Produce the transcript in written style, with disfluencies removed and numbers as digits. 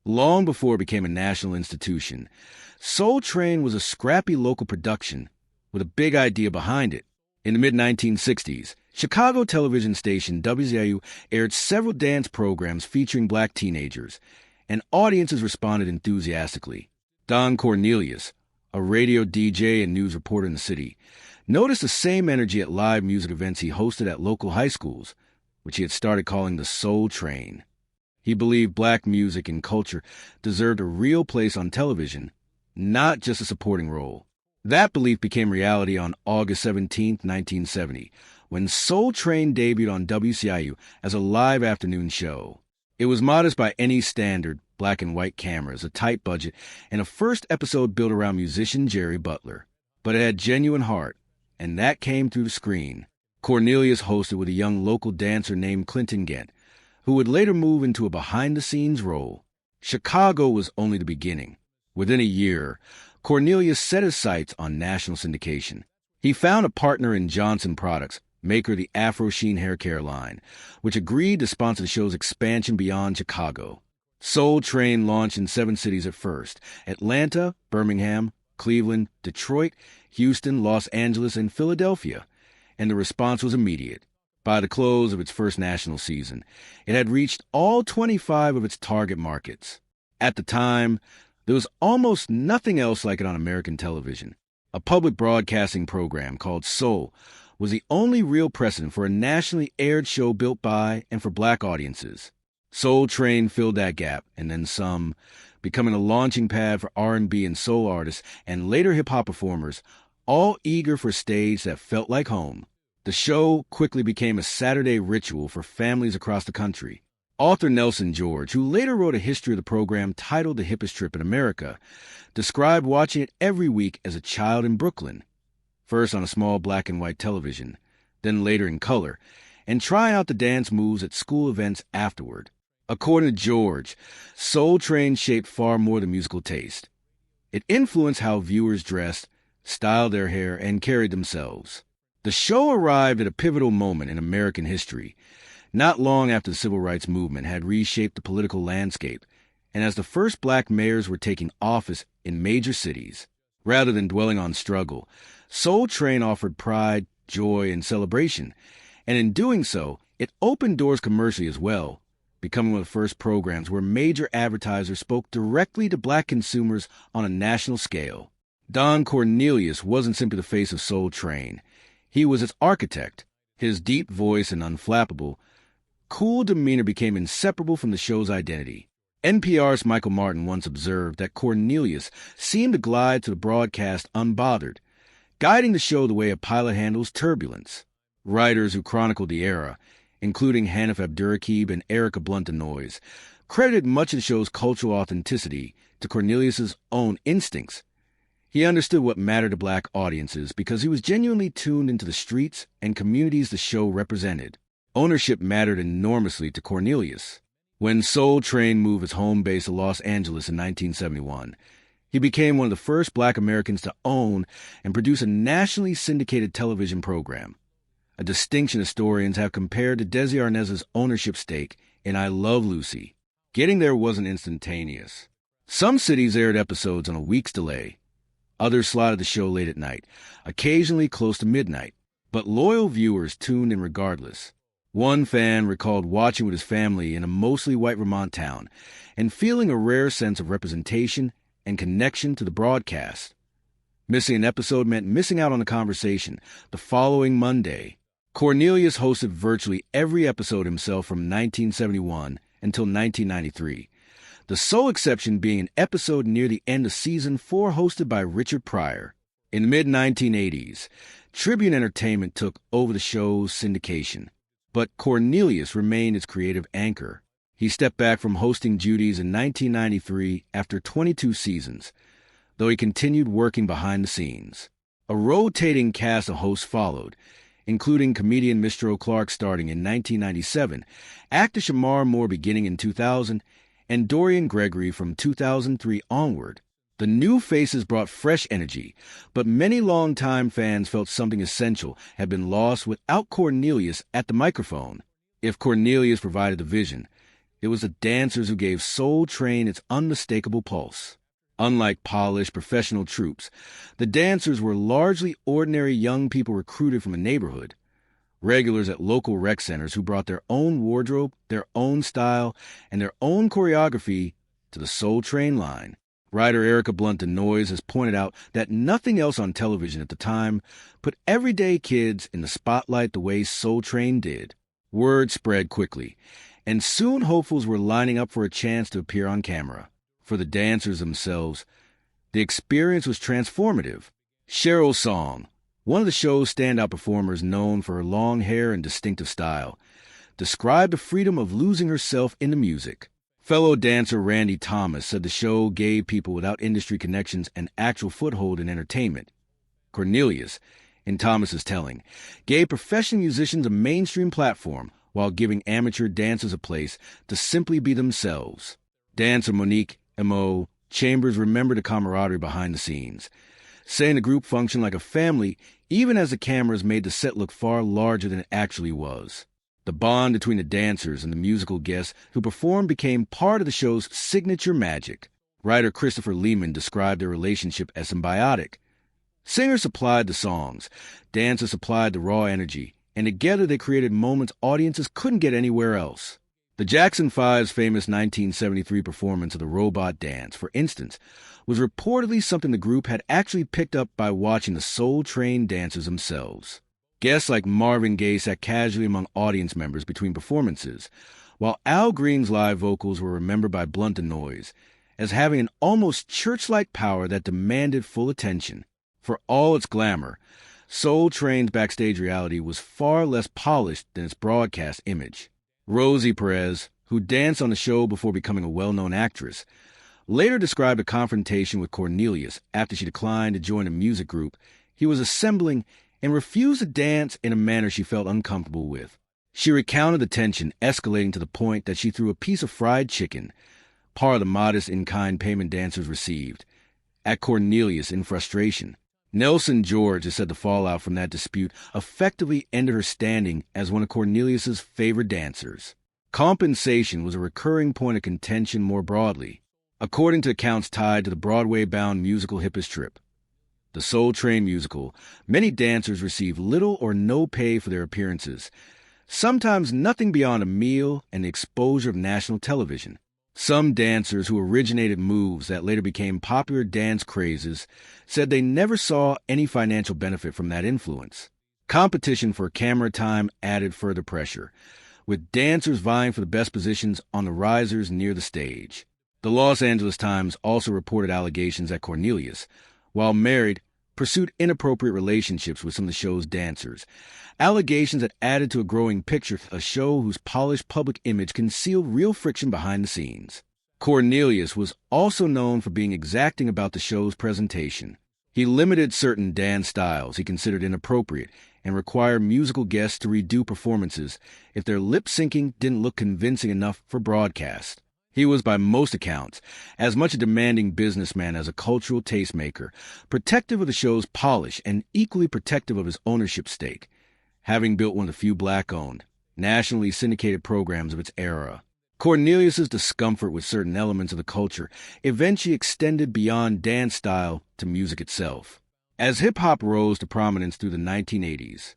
Long before it became a national institution, Soul Train was a scrappy local production with a big idea behind it. In the mid-1960s, Chicago television station WZIU aired several dance programs featuring black teenagers, and audiences responded enthusiastically. Don Cornelius, a radio DJ and news reporter in the city, noticed the same energy at live music events he hosted at local high schools, which he had started calling the Soul Train. He believed black music and culture deserved a real place on television, not just a supporting role. That belief became reality on August 17, 1970, when Soul Train debuted on WCIU as a live afternoon show. It was modest by any standard, black and white cameras, a tight budget, and a first episode built around musician Jerry Butler. But it had genuine heart, and that came through the screen. Cornelius hosted with a young local dancer named Clinton Gent, who would later move into a behind-the-scenes role. Chicago was only the beginning. Within a year, Cornelius set his sights on national syndication. He found a partner in Johnson Products, maker of the Afro Sheen hair care line, which agreed to sponsor the show's expansion beyond Chicago. Soul Train launched in 7 cities at first: Atlanta, Birmingham, Cleveland, Detroit, Houston, Los Angeles, and Philadelphia, and the response was immediate. By the close of its first national season, it had reached all 25 of its target markets. At the time, there was almost nothing else like it on American television. A public broadcasting program called Soul was the only real precedent for a nationally aired show built by and for black audiences. Soul Train filled that gap, and then some, becoming a launching pad for R&B and soul artists and later hip-hop performers, all eager for a stage that felt like home. The show quickly became a Saturday ritual for families across the country. Author Nelson George, who later wrote a history of the program titled The Hippest Trip in America, described watching it every week as a child in Brooklyn, first on a small black and white television, then later in color, and trying out the dance moves at school events afterward. According to George, Soul Train shaped far more than musical taste. It influenced how viewers dressed, styled their hair, and carried themselves. The show arrived at a pivotal moment in American history, not long after the civil rights movement had reshaped the political landscape, and as the first black mayors were taking office in major cities. Rather than dwelling on struggle, Soul Train offered pride, joy, and celebration, and in doing so, it opened doors commercially as well, becoming one of the first programs where major advertisers spoke directly to black consumers on a national scale. Don Cornelius wasn't simply the face of Soul Train. He was its architect. His deep voice and unflappable, cool demeanor became inseparable from the show's identity. NPR's Michael Martin once observed that Cornelius seemed to glide to the broadcast unbothered, guiding the show the way a pilot handles turbulence. Writers who chronicled the era, including Hanif Abdurraqib and Erica Blunt-Denoise, credited much of the show's cultural authenticity to Cornelius's own instincts. He understood what mattered to black audiences because he was genuinely tuned into the streets and communities the show represented. Ownership mattered enormously to Cornelius. When Soul Train moved its home base to Los Angeles in 1971, he became one of the first black Americans to own and produce a nationally syndicated television program, a distinction historians have compared to Desi Arnaz's ownership stake in I Love Lucy. Getting there wasn't instantaneous. Some cities aired episodes on a week's delay. Others slotted the show late at night, occasionally close to midnight, but loyal viewers tuned in regardless. One fan recalled watching with his family in a mostly white Vermont town and feeling a rare sense of representation and connection to the broadcast. Missing an episode meant missing out on the conversation the following Monday. Cornelius hosted virtually every episode himself from 1971 until 1993. The sole exception being an episode near the end of Season 4 hosted by Richard Pryor. In the mid-1980s, Tribune Entertainment took over the show's syndication, but Cornelius remained its creative anchor. He stepped back from hosting duties in 1993 after 22 seasons, though he continued working behind the scenes. A rotating cast of hosts followed, including comedian Mr. Clark starting in 1997, actor Shamar Moore beginning in 2000, and Dorian Gregory from 2003 onward. The new faces brought fresh energy, but many longtime fans felt something essential had been lost without Cornelius at the microphone. If Cornelius provided the vision, It was the dancers who gave Soul Train its unmistakable pulse. Unlike polished professional troupes, the dancers were largely ordinary young people recruited from a neighborhood. Regulars at local rec centers who brought their own wardrobe, their own style, and their own choreography to the Soul Train line. Writer Erica Blunt DeNoise has pointed out that nothing else on television at the time put everyday kids in the spotlight the way Soul Train did. Word spread quickly, and soon hopefuls were lining up for a chance to appear on camera. For the dancers themselves, the experience was transformative. Cheryl Song, one of the show's standout performers known for her long hair and distinctive style, described the freedom of losing herself in the music. Fellow dancer Randy Thomas said the show gave people without industry connections an actual foothold in entertainment. Cornelius, in Thomas's telling, gave professional musicians a mainstream platform while giving amateur dancers a place to simply be themselves. Dancer Monique M.O. Chambers remembered the camaraderie behind the scenes, saying the group functioned like a family even as the cameras made the set look far larger than it actually was. The bond between the dancers and the musical guests who performed became part of the show's signature magic. Writer Christopher Lehman described their relationship as symbiotic. Singers supplied the songs, dancers supplied the raw energy, and together they created moments audiences couldn't get anywhere else. The Jackson 5's famous 1973 performance of the Robot Dance, for instance, was reportedly something the group had actually picked up by watching the Soul Train dancers themselves. Guests like Marvin Gaye sat casually among audience members between performances, while Al Green's live vocals were remembered by Blunt DeNoise as having an almost church-like power that demanded full attention. For all its glamour, Soul Train's backstage reality was far less polished than its broadcast image. Rosie Perez, who danced on the show before becoming a well-known actress, later described a confrontation with Cornelius after she declined to join a music group he was assembling and refused to dance in a manner she felt uncomfortable with. She recounted the tension escalating to the point that she threw a piece of fried chicken, part of the modest in-kind payment dancers received, at Cornelius in frustration. Nelson George has said the fallout from that dispute effectively ended her standing as one of Cornelius's favorite dancers. Compensation was a recurring point of contention more broadly, according to accounts tied to the Broadway-bound musical Hippie's Trip. The Soul Train musical, many dancers received little or no pay for their appearances, sometimes nothing beyond a meal and the exposure of national television. Some dancers who originated moves that later became popular dance crazes said they never saw any financial benefit from that influence. Competition for camera time added further pressure, with dancers vying for the best positions on the risers near the stage. The Los Angeles Times also reported allegations that Cornelius, while married, pursued inappropriate relationships with some of the show's dancers, allegations that added to a growing picture of a show whose polished public image concealed real friction behind the scenes. Cornelius was also known for being exacting about the show's presentation. He limited certain dance styles he considered inappropriate and required musical guests to redo performances if their lip-syncing didn't look convincing enough for broadcast. He was, by most accounts, as much a demanding businessman as a cultural tastemaker, protective of the show's polish and equally protective of his ownership stake, having built one of the few black-owned, nationally syndicated programs of its era. Cornelius's discomfort with certain elements of the culture eventually extended beyond dance style to music itself. As hip-hop rose to prominence through the 1980s,